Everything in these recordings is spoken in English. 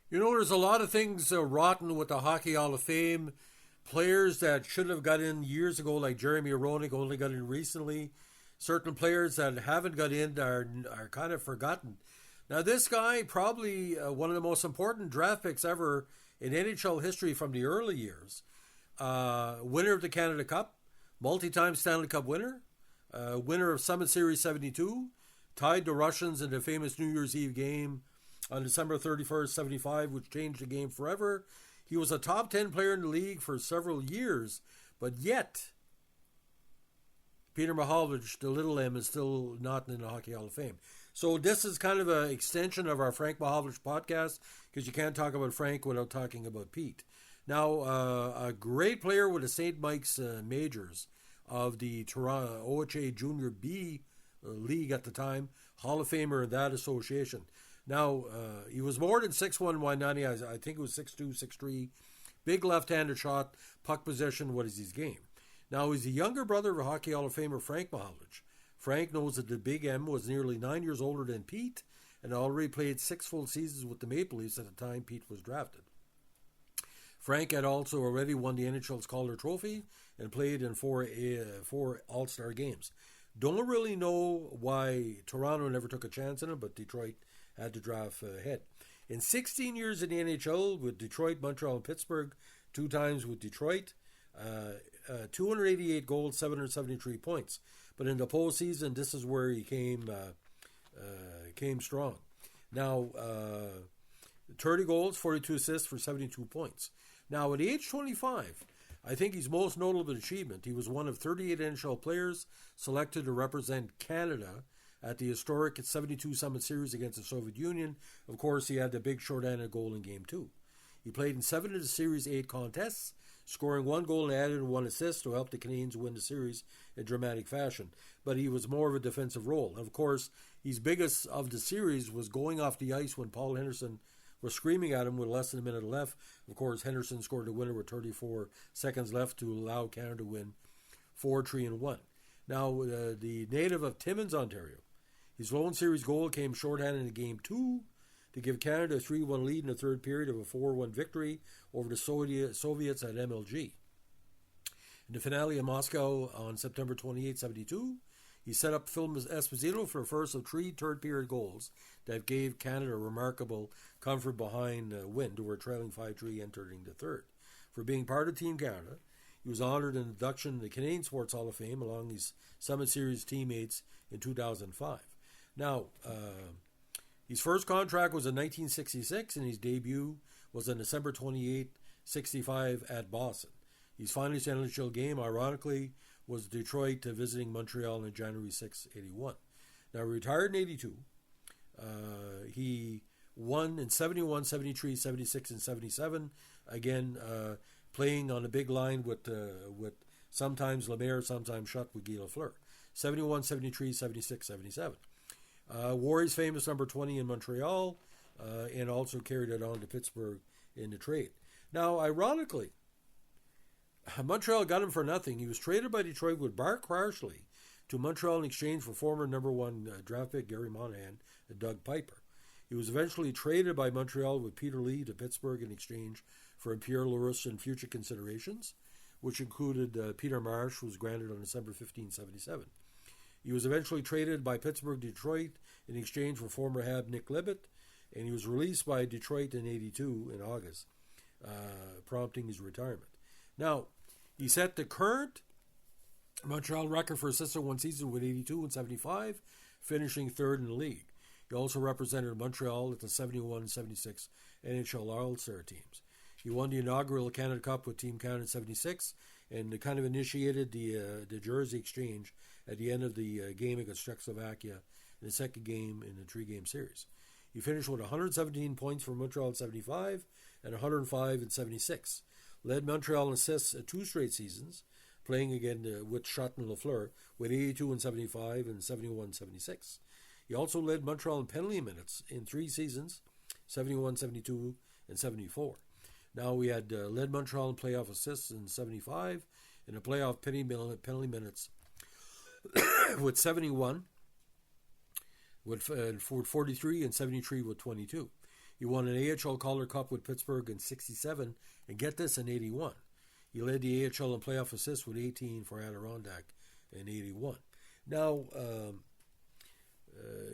You know, there's a lot of things rotten with the Hockey Hall of Fame. Players that should have got in years ago, like Jeremy Roenick, only got in recently. Certain players that haven't got in are kind of forgotten. Now, this guy, probably one of the most important draft picks ever in NHL history from the early years. Winner of the Canada Cup, multi-time Stanley Cup winner, winner of Summit Series 72, tied the Russians in the famous New Year's Eve game on December 31st, 75, which changed the game forever. He was a top 10 player in the league for several years, but yet Peter Mahovlich, the little M, is still not in the Hockey Hall of Fame. So this is kind of an extension of our Frank Mahovlich podcast, because you can't talk about Frank without talking about Pete. Now, a great player with the St. Mike's Majors of the Toronto OHA Junior B League at the time, Hall of Famer in that association. Now, he was more than 6'1", 190. I think it was 6'2", 6'3". Big left-handed shot, puck possession, what is his game? Now, he's the younger brother of Hockey Hall of Famer Frank Mahovlich. Frank knows that the Big M was nearly 9 years older than Pete and already played 6 full seasons with the Maple Leafs at the time Pete was drafted. Frank had also already won the NHL's Calder Trophy and played in four All-Star games. Don't really know why Toronto never took a chance on him, but Detroit had to draft ahead. In 16 years in the NHL with Detroit, Montreal, and Pittsburgh, 2 times with Detroit, 288 goals, 773 points. But in the postseason, this is where he came strong. Now, 30 goals, 42 assists for 72 points. Now, at age 25, I think his most notable achievement, he was one of 38 NHL players selected to represent Canada at the historic 72 Summit Series against the Soviet Union. Of course, he had the big short-handed goal in Game 2. He played in 7 of the Series' 8 contests, scoring 1 goal and added 1 assist to help the Canadiens win the series in dramatic fashion. But he was more of a defensive role. And of course, his biggest of the series was going off the ice when Paul Henderson was screaming at him with less than a minute left. Of course, Henderson scored the winner with 34 seconds left to allow Canada to win 4-3-1. Now, the native of Timmins, Ontario, his lone series goal came shorthanded in Game 2 to give Canada a 3-1 lead in the third period of a 4-1 victory over the Soviets at MLG. In the finale in Moscow on September 28, 72, he set up Phil Esposito for the first of 3 third-period goals that gave Canada a remarkable comfort behind win. They were trailing 5-3 entering the third. For being part of Team Canada, he was honored in induction in the Canadian Sports Hall of Fame along his Summit Series teammates in 2005. Now, his first contract was in 1966, and his debut was on December 28, 65 at Boston. His final NHL game, ironically, was Detroit visiting Montreal on January 6, 81. Now, retired in 82. He won in 71, 73, 76, and 77. Again, playing on a big line with sometimes Lemaire, sometimes Schutt with Guy Lafleur. 71, 73, 76, 77. Wore his famous number 20 in Montreal, and also carried it on to Pittsburgh in the trade. Now, ironically, Montreal got him for nothing. He was traded by Detroit with Bart Crashley to Montreal in exchange for former number 1 draft pick Gary Monahan and Doug Piper. He was eventually traded by Montreal with Peter Lee to Pittsburgh in exchange for Pierre Lewis and future considerations, which included Peter Marsh, who was granted on December 15, 77. He was eventually traded by Pittsburgh to Detroit in exchange for former Hab Nick Libet, and he was released by Detroit in 82 in August, prompting his retirement. Now, he set the current Montreal record for assists in one season with 82 and 75, finishing 3rd in the league. He also represented Montreal at the 71-76 NHL All-Star teams. He won the inaugural Canada Cup with Team Canada in 76 and kind of initiated the jersey exchange at the end of the game against Czechoslovakia in the second game in the 3-game series. He finished with 117 points for Montreal in 75 and 105 in 76. Led Montreal in assists at 2 straight seasons, playing again with Schutt and Lafleur with 82 and 75 and 71 and 76. He also led Montreal in penalty minutes in 3 seasons, 71, 72, and 74. Now we had led Montreal in playoff assists in 75 and a playoff penalty minutes with 71, with 43 and 73 with 22. He won an AHL Calder Cup with Pittsburgh in 67, and get this, in 81. He led the AHL in playoff assists with 18 for Adirondack in 81. Now,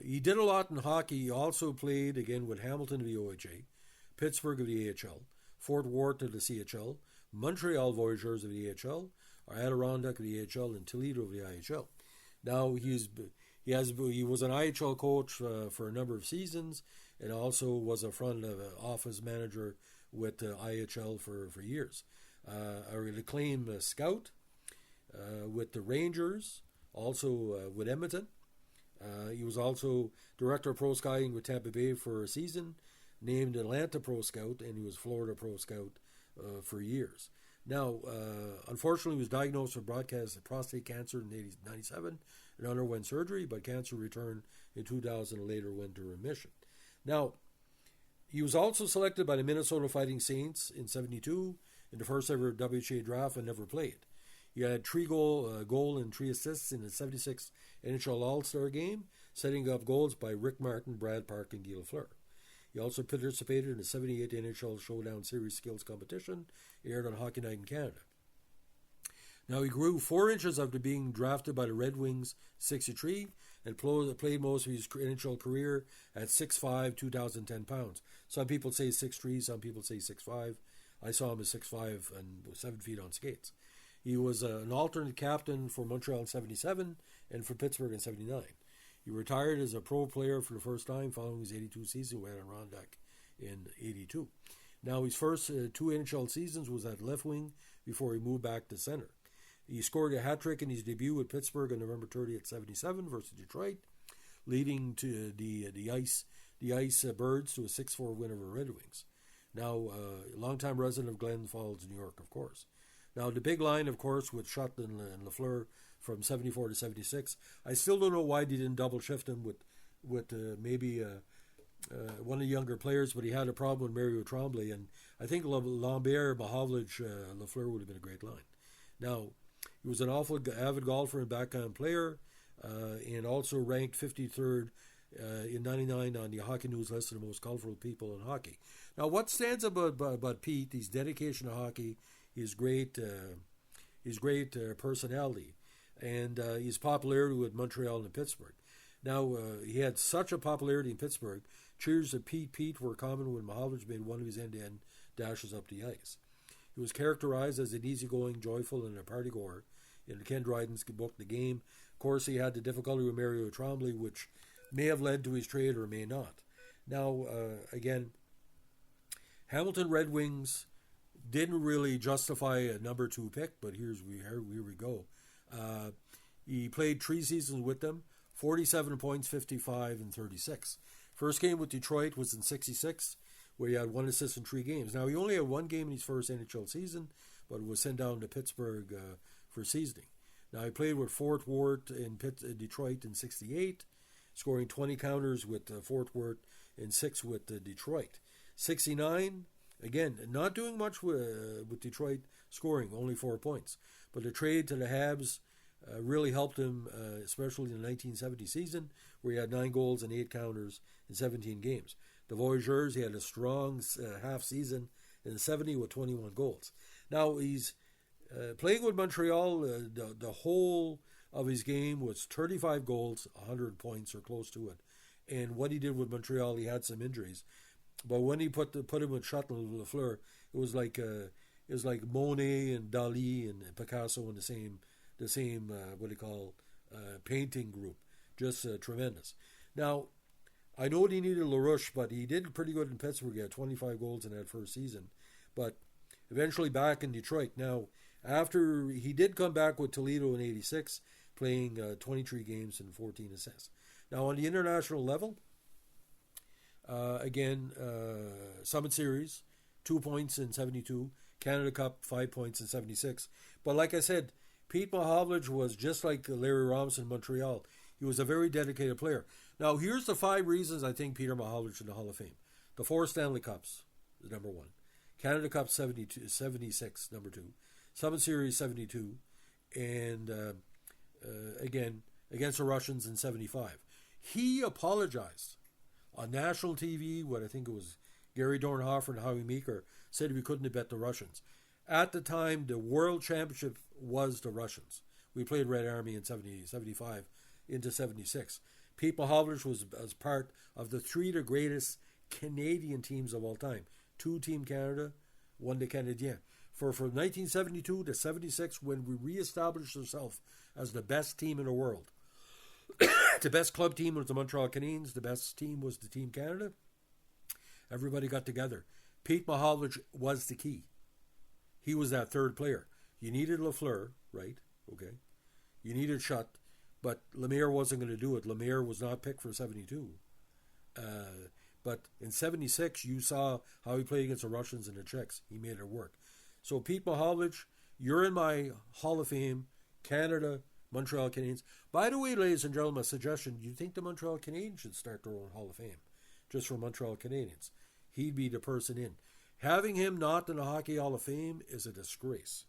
he did a lot in hockey. He also played, again, with Hamilton of the OHA, Pittsburgh of the AHL, Fort Worth of the CHL, Montreal Voyageurs of the AHL, Adirondack of the AHL, and Toledo of the IHL. Now, he was an IHL coach for a number of seasons, and also was a front office manager with IHL for years. A acclaimed scout with the Rangers, also with Edmonton. He was also director of pro scouting with Tampa Bay for a season, named Atlanta Pro Scout, and he was Florida Pro Scout for years. Now, unfortunately, he was diagnosed with prostate cancer in 1997 and underwent surgery, but cancer returned in 2000 and later went into remission. Now, he was also selected by the Minnesota Fighting Saints in 72 in the first ever WHA draft and never played. He had 3 goal and 3 assists in the 76 NHL All-Star game, setting up goals by Rick Martin, Brad Park, and Guy Lafleur. He also participated in the 78 NHL Showdown Series skills competition aired on Hockey Night in Canada. Now, he grew 4 inches after being drafted by the Red Wings 63 and played most of his NHL career at 6'5", 2,010 pounds. Some people say 6'3", some people say 6'5". I saw him as 6'5" and 7 feet on skates. He was an alternate captain for Montreal in 77 and for Pittsburgh in 79. He retired as a pro player for the first time following his 82 season with Adirondack in 82. Now, his first 2 NHL seasons was at left wing before he moved back to center. He scored a hat-trick in his debut with Pittsburgh on November 30th, 77 versus Detroit, leading to the Ice Birds to a 6-4 win over Red Wings. Now, a longtime resident of Glens Falls, New York, of course. Now, the big line, of course, with Schutt and Lafleur from 74 to 76. I still don't know why they didn't double shift him with maybe one of the younger players, but he had a problem with Mario Tremblay, and I think Lambert, Mahovlich, Lafleur would have been a great line. Now, he was an avid golfer and backhand player, and also ranked 53rd in 99 on the Hockey News list of the most colorful people in hockey. Now, what stands about Pete, his dedication to hockey, his great personality, and his popularity with Montreal and Pittsburgh. Now, he had such a popularity in Pittsburgh, cheers to Pete were common when Mahovlich made one of his end-to-end dashes up the ice. He was characterized as an easygoing, joyful, and a partygoer in Ken Dryden's book, The Game. Of course, he had the difficulty with Mario Tremblay, which may have led to his trade or may not. Now, again, Hamilton Red Wings didn't really justify a number 2 pick, but here we go. He played 3 seasons with them, 47 points, 55, and 36. First game with Detroit was in 66, where he had 1 assist in 3 games. Now, he only had 1 game in his first NHL season, but was sent down to Pittsburgh for seasoning. Now, he played with Fort Worth in Detroit in 68, scoring 20 counters with Fort Worth and 6 with Detroit. 69, again, not doing much with Detroit scoring, only 4 points. But the trade to the Habs really helped him, especially in the 1970 season, where he had 9 goals and 8 counters in 17 games. The Voyageurs, he had a strong half season in 70 with 21 goals. Now, he's playing with Montreal. The whole of his game was 35 goals, 100 points or close to it. And what he did with Montreal, he had some injuries. But when he put him with Schutt and Lafleur, it was like Monet and Dali and Picasso in the same painting group. Just tremendous. Now, I know he needed LaRouche, but he did pretty good in Pittsburgh. He had 25 goals in that first season. But eventually back in Detroit. Now, after he did come back with Toledo in 86, playing 23 games and 14 assists. Now, on the international level, again, Summit Series, 2 points in 72. Canada Cup, 5 points in 76. But like I said, Pete Mahovlich was just like Larry Robinson in Montreal. He was a very dedicated player. Now, here's the 5 reasons I think Peter Mahovlich in the Hall of Fame. The 4 Stanley Cups is number 1. Canada Cup 76, number 2. Summit Series 72. And again, against the Russians in 75. He apologized on national TV, what I think it was Gary Dornhofer and Howie Meeker said we couldn't have bet the Russians. At the time, the World Championship was the Russians. We played Red Army in 75 into 76. Pete Mahovlich was as part of the three of the greatest Canadian teams of all time. 2 Team Canada, 1 the Canadiens. From 1972 to 76, when we reestablished ourselves as the best team in the world. The best club team was the Montreal Canadiens. The best team was the Team Canada. Everybody got together. Pete Mahovlich was the key. He was that third player. You needed Lafleur, right? Okay. You needed Schutt, but Lemaire wasn't going to do it. Lemaire was not picked for 72. But in 76, you saw how he played against the Russians and the Czechs. He made it work. So Pete Mahovlich, you're in my Hall of Fame, Canada, Montreal Canadiens. By the way, ladies and gentlemen, a suggestion, you think the Montreal Canadiens should start their own Hall of Fame, just for Montreal Canadiens. He'd be the person in. Having him not in the Hockey Hall of Fame is a disgrace.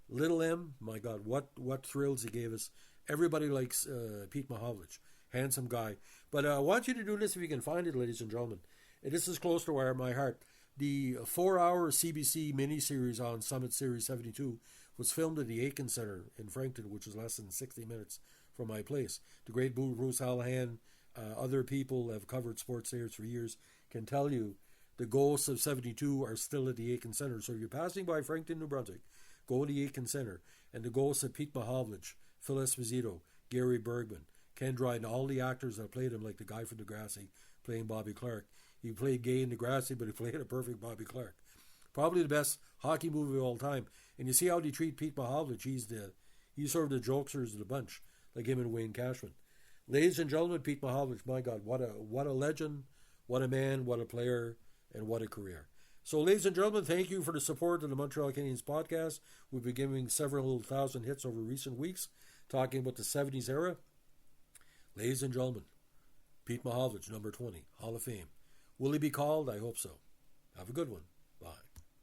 Little M, my God, what thrills he gave us. Everybody likes Pete Mahovlich. Handsome guy. But I want you to do this if you can find it, ladies and gentlemen. This is close to my heart. The 4-hour CBC miniseries on Summit Series 72 was filmed at the Aiken Center in Frankton, which is less than 60 minutes from my place. The great Bruce Hallahan, other people have covered sports there for years, can tell you the ghosts of 72 are still at the Aiken Center. So if you're passing by Frankton, New Brunswick, go to the Aiken Center, and the ghosts of Pete Mahovlich, Phil Esposito, Gary Bergman, Ken Dryden, all the actors that played him, like the guy from Degrassi playing Bobby Clark. He played gay in Degrassi, but he played a perfect Bobby Clark. Probably the best hockey movie of all time. And you see how they treat Pete Mahovlich. He's sort of the jokesters of the bunch, like him and Wayne Cashman. Ladies and gentlemen, Pete Mahovlich, my God, what a legend, what a man, what a player, and what a career. So, ladies and gentlemen, thank you for the support of the Montreal Canadiens podcast. We've been giving several thousand hits over recent weeks, talking about the 70s era. Ladies and gentlemen, Pete Mahovlich, number 20, Hall of Fame. Will he be called? I hope so. Have a good one. Bye.